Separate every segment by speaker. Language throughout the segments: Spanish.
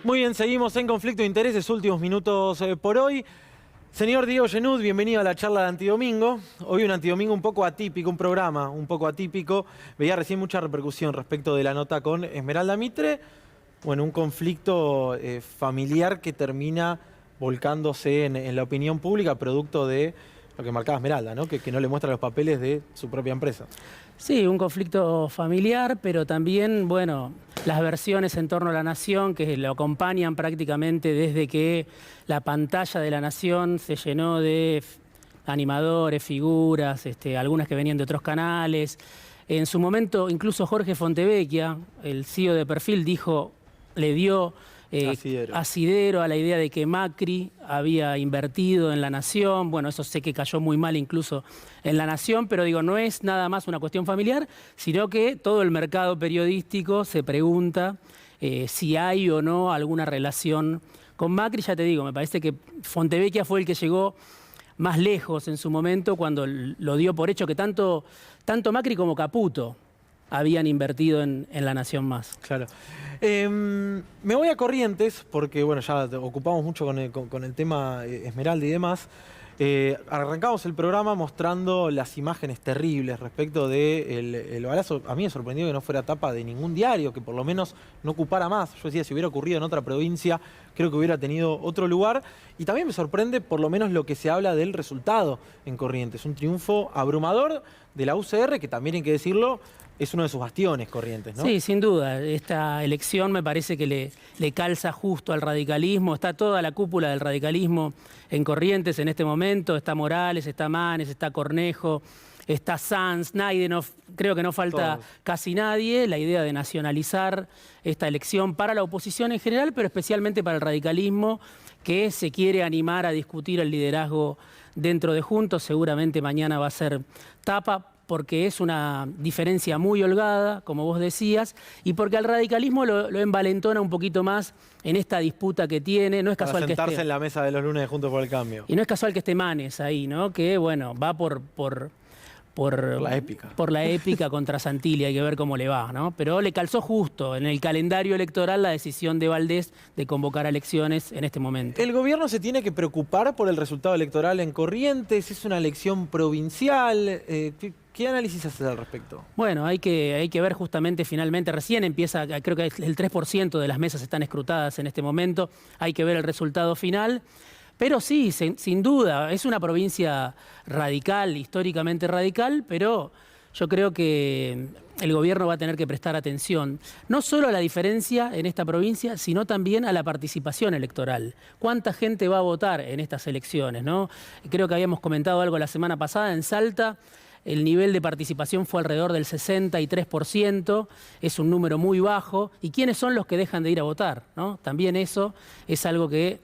Speaker 1: Muy bien, seguimos en conflicto de intereses, últimos minutos por hoy. Señor Diego Genud, bienvenido a la charla de Antidomingo. Hoy un Antidomingo un poco atípico, un programa un poco atípico. Veía recién mucha repercusión respecto de la nota con Esmeralda Mitre. Bueno, un conflicto familiar que termina volcándose en la opinión pública, producto de lo que marcaba Esmeralda, ¿no? Que no le muestra los papeles de su propia empresa.
Speaker 2: Sí, un conflicto familiar, pero también, bueno, las versiones en torno a La Nación que lo acompañan prácticamente desde que la pantalla de La Nación se llenó de animadores, figuras, algunas que venían de otros canales. En su momento, incluso Jorge Fontevecchia, el CEO de Perfil, le dio asidero a la idea de que Macri había invertido en La Nación. Bueno, eso sé que cayó muy mal incluso en La Nación, pero digo, no es nada más una cuestión familiar, sino que todo el mercado periodístico se pregunta si hay o no alguna relación con Macri. Ya te digo, me parece que Fontevecchia fue el que llegó más lejos en su momento cuando lo dio por hecho que tanto Macri como Caputo habían invertido en La Nación Más.
Speaker 1: Claro. Me voy a Corrientes, porque bueno, ya ocupamos mucho con el tema Esmeralda y demás. Arrancamos el programa mostrando las imágenes terribles respecto del balazo. A mí me sorprendió que no fuera tapa de ningún diario, que por lo menos no ocupara más. Yo decía, si hubiera ocurrido en otra provincia, creo que hubiera tenido otro lugar. Y también me sorprende por lo menos lo que se habla del resultado en Corrientes. Un triunfo abrumador de la UCR, que también hay que decirlo, es uno de sus bastiones, Corrientes, ¿no?
Speaker 2: Sí, sin duda. Esta elección me parece que le calza justo al radicalismo. Está toda la cúpula del radicalismo en Corrientes en este momento. Está Morales, está Manes, está Cornejo, está Sanz, Naidenov. Creo que no falta
Speaker 1: todos.
Speaker 2: Casi nadie. La idea de nacionalizar esta elección para la oposición en general, pero especialmente para el radicalismo, que se quiere animar a discutir el liderazgo dentro de Juntos. Seguramente mañana va a ser tapa, porque es una diferencia muy holgada, como vos decías, y porque al radicalismo lo envalentona un poquito más en esta disputa que tiene. No es casual que
Speaker 1: sentarse en la mesa de los lunes de Juntos por el Cambio.
Speaker 2: Y no es casual que esté Manes ahí, ¿no? Que, bueno, va por
Speaker 1: la épica.
Speaker 2: Por la épica contra Santilli, hay que ver cómo le va, ¿no? Pero le calzó justo en el calendario electoral la decisión de Valdés de convocar a elecciones en este momento.
Speaker 1: ¿El gobierno se tiene que preocupar por el resultado electoral en Corrientes? ¿Es una elección provincial? ¿Qué análisis haces al respecto?
Speaker 2: Bueno, hay que ver justamente finalmente, recién empieza, creo que el 3% de las mesas están escrutadas en este momento, hay que ver el resultado final. Pero sí, sin duda, es una provincia radical, históricamente radical, pero yo creo que el gobierno va a tener que prestar atención, no solo a la diferencia en esta provincia, sino también a la participación electoral. ¿Cuánta gente va a votar en estas elecciones, no? Creo que habíamos comentado algo la semana pasada en Salta. El nivel de participación fue alrededor del 63%, es un número muy bajo. ¿Y quiénes son los que dejan de ir a votar, ¿no? También eso es algo que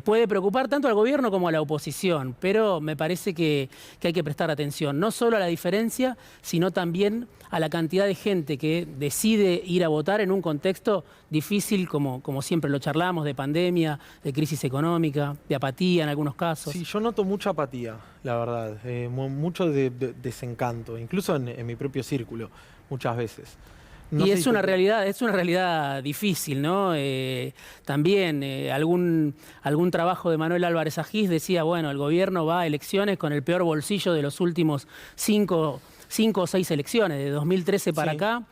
Speaker 2: puede preocupar tanto al gobierno como a la oposición, pero me parece que hay que prestar atención, no solo a la diferencia, sino también a la cantidad de gente que decide ir a votar en un contexto difícil, como siempre lo charlamos, de pandemia, de crisis económica, de apatía en algunos casos.
Speaker 1: Sí, yo noto mucha apatía, la verdad, mucho desencanto, incluso en mi propio círculo, muchas veces.
Speaker 2: No, y es una realidad difícil, ¿no? También algún trabajo de Manuel Álvarez Agis decía, bueno, el gobierno va a elecciones con el peor bolsillo de los últimos cinco o seis elecciones, de 2013 para acá.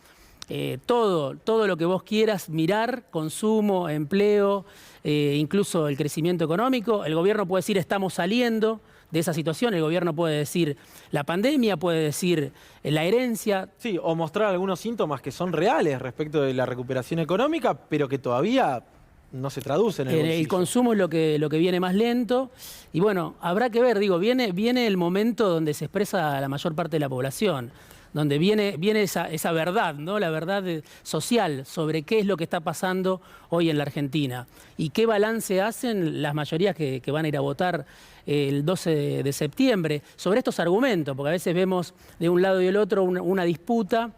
Speaker 2: Todo lo que vos quieras mirar, consumo, empleo, incluso el crecimiento económico. El gobierno puede decir estamos saliendo de esa situación, el gobierno puede decir la pandemia, puede decir la herencia.
Speaker 1: Sí, o mostrar algunos síntomas que son reales respecto de la recuperación económica, pero que todavía no se traducen en el bolsillo.
Speaker 2: El consumo es lo que viene más lento. Y bueno, habrá que ver, digo, viene el momento donde se expresa la mayor parte de la población, donde viene esa verdad, ¿no? La verdad social sobre qué es lo que está pasando hoy en la Argentina y qué balance hacen las mayorías que van a ir a votar el 12 de septiembre sobre estos argumentos, porque a veces vemos de un lado y del otro una disputa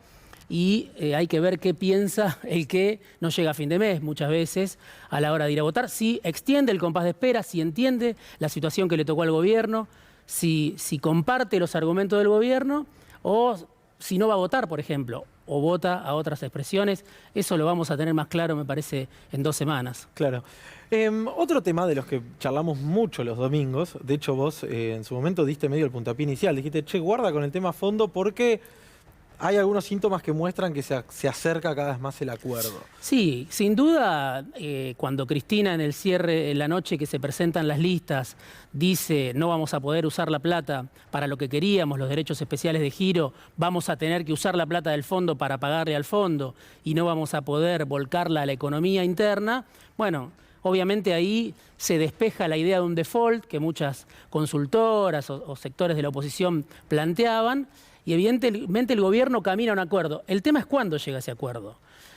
Speaker 2: y hay que ver qué piensa el que no llega a fin de mes muchas veces a la hora de ir a votar, si extiende el compás de espera, si entiende la situación que le tocó al gobierno, si comparte los argumentos del gobierno o si no va a votar, por ejemplo. o vota a otras expresiones. Eso lo vamos a tener más claro, me parece, en 2 semanas.
Speaker 1: Claro. Otro tema de los que charlamos mucho los domingos, de hecho vos en su momento diste medio el puntapié inicial, dijiste, che, guarda con el tema fondo porque hay algunos síntomas que muestran que se acerca cada vez más el acuerdo.
Speaker 2: Sí, sin duda, cuando Cristina en el cierre, en la noche que se presentan las listas, dice no vamos a poder usar la plata para lo que queríamos, los derechos especiales de giro, vamos a tener que usar la plata del fondo para pagarle al fondo y no vamos a poder volcarla a la economía interna, bueno, obviamente ahí se despeja la idea de un default que muchas consultoras o sectores de la oposición planteaban, y evidentemente el gobierno camina a un acuerdo. El tema es cuándo llega ese acuerdo.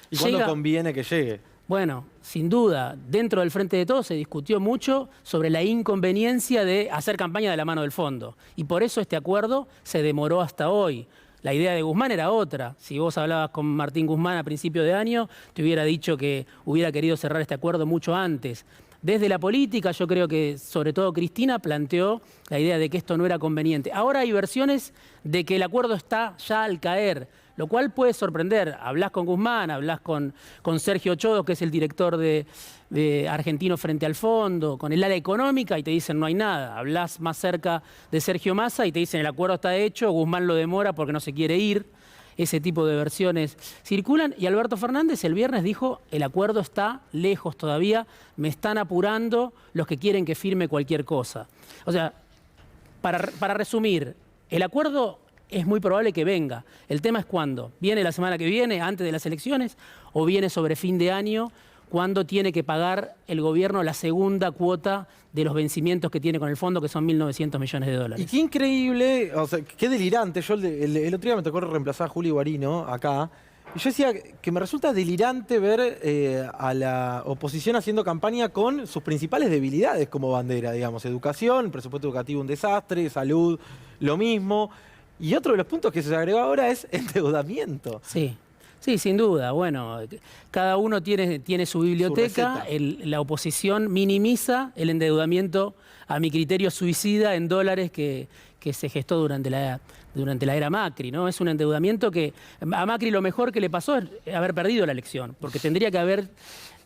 Speaker 1: ¿Y cuándo conviene que llegue?
Speaker 2: Bueno, sin duda, dentro del Frente de Todos se discutió mucho sobre la inconveniencia de hacer campaña de la mano del fondo. Y por eso este acuerdo se demoró hasta hoy. La idea de Guzmán era otra. Si vos hablabas con Martín Guzmán a principio de año, te hubiera dicho que hubiera querido cerrar este acuerdo mucho antes. Desde la política, yo creo que sobre todo Cristina planteó la idea de que esto no era conveniente. Ahora hay versiones de que el acuerdo está ya al caer, lo cual puede sorprender. Hablás con Guzmán, hablás con Sergio Chodo, que es el director de Argentino Frente al Fondo, con el ala económica y te dicen no hay nada. Hablás más cerca de Sergio Massa y te dicen el acuerdo está hecho, Guzmán lo demora porque no se quiere ir. Ese tipo de versiones circulan. Y Alberto Fernández el viernes dijo, el acuerdo está lejos todavía, me están apurando los que quieren que firme cualquier cosa. O sea, para resumir, el acuerdo es muy probable que venga. El tema es cuándo. ¿Viene la semana que viene, antes de las elecciones, o viene sobre fin de año, cuando tiene que pagar el gobierno la segunda cuota de los vencimientos que tiene con el fondo, que son 1.900 millones de dólares?
Speaker 1: Y qué increíble, o sea, qué delirante. Yo el otro día me tocó reemplazar a Juli Guarino acá, y yo decía que me resulta delirante ver a la oposición haciendo campaña con sus principales debilidades como bandera, digamos, educación, presupuesto educativo un desastre, salud, lo mismo. Y otro de los puntos que se agregó ahora es endeudamiento.
Speaker 2: Sí. Sí, sin duda. Bueno, cada uno tiene su biblioteca. La oposición minimiza el endeudamiento, a mi criterio suicida, en dólares que se gestó durante la era Macri, ¿no? Es un endeudamiento que a Macri lo mejor que le pasó es haber perdido la elección, porque tendría que haber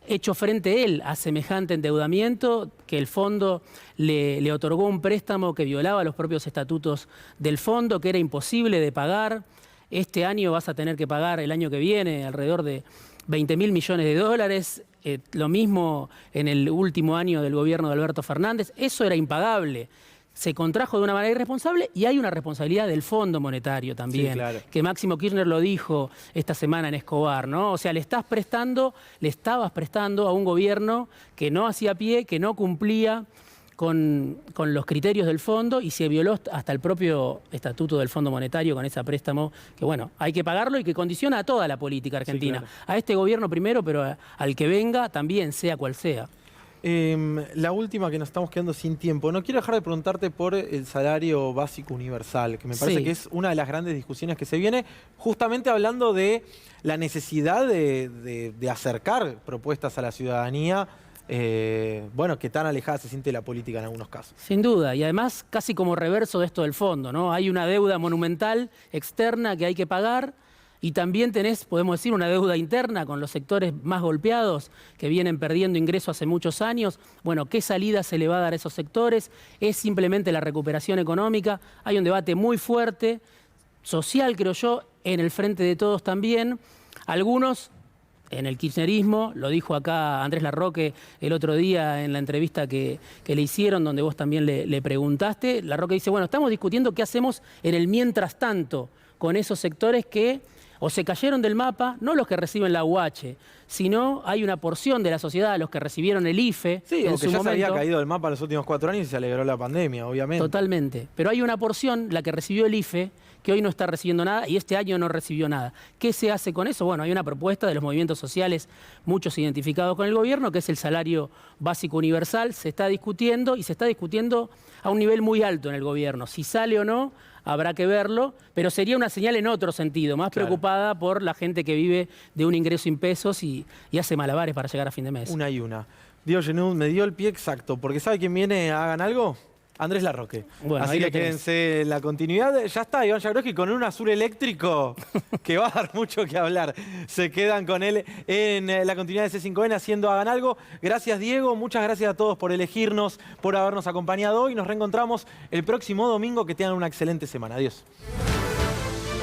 Speaker 2: hecho frente él a semejante endeudamiento, que el fondo le otorgó un préstamo que violaba los propios estatutos del fondo, que era imposible de pagar. Este año vas a tener que pagar, el año que viene, alrededor de 20.000 millones de dólares. Lo mismo en el último año del gobierno de Alberto Fernández. Eso era impagable. Se contrajo de una manera irresponsable y hay una responsabilidad del Fondo Monetario también, sí, claro, que Máximo Kirchner lo dijo esta semana en Escobar, ¿no? O sea, le estabas prestando a un gobierno que no hacía pie, que no cumplía con los criterios del fondo y se violó hasta el propio estatuto del Fondo Monetario con ese préstamo que, bueno, hay que pagarlo y que condiciona a toda la política argentina. Sí, claro. A este gobierno primero, pero al que venga también, sea cual sea.
Speaker 1: La última, que nos estamos quedando sin tiempo. No quiero dejar de preguntarte por el salario básico universal, que me parece que es una de las grandes discusiones que se viene, justamente hablando de la necesidad de acercar propuestas a la ciudadanía. Bueno, que tan alejada se siente la política en algunos casos.
Speaker 2: Sin duda, y además casi como reverso de esto del fondo, ¿no? Hay una deuda monumental externa que hay que pagar y también tenés, podemos decir, una deuda interna con los sectores más golpeados que vienen perdiendo ingresos hace muchos años. Bueno, ¿qué salida se le va a dar a esos sectores? ¿Es simplemente la recuperación económica? Hay un debate muy fuerte, social, creo yo, en el Frente de Todos también. Algunos en el kirchnerismo, lo dijo acá Andrés Larroque el otro día en la entrevista que le hicieron, donde vos también le preguntaste. Larroque dice, bueno, estamos discutiendo qué hacemos en el mientras tanto con esos sectores que o se cayeron del mapa, no los que reciben la UH, sino hay una porción de la sociedad, los que recibieron el IFE.
Speaker 1: Sí, o que ya se había caído del mapa en los últimos 4 años y se alegró la pandemia, obviamente.
Speaker 2: Totalmente. Pero hay una porción, la que recibió el IFE, que hoy no está recibiendo nada y este año no recibió nada. ¿Qué se hace con eso? Bueno, hay una propuesta de los movimientos sociales, muchos identificados con el gobierno, que es el salario básico universal. Se está discutiendo y se está discutiendo a un nivel muy alto en el gobierno. Si sale o no, habrá que verlo, pero sería una señal en otro sentido, más preocupada por la gente que vive de un ingreso sin pesos y hace malabares para llegar a fin de mes.
Speaker 1: Una y una. Diego Genud me dio el pie exacto, porque ¿sabe quién viene a Hagan Algo? Andrés Larroque.
Speaker 2: Bueno,
Speaker 1: así
Speaker 2: ahí
Speaker 1: que
Speaker 2: lo tenés.
Speaker 1: quédense en la continuidad. Ya está, Iván Jagroski con un azul eléctrico que va a dar mucho que hablar. Se quedan con él en la continuidad de C5N haciendo Hagan Algo. Gracias, Diego. Muchas gracias a todos por elegirnos, por habernos acompañado hoy. Nos reencontramos el próximo domingo. Que tengan una excelente semana. Adiós.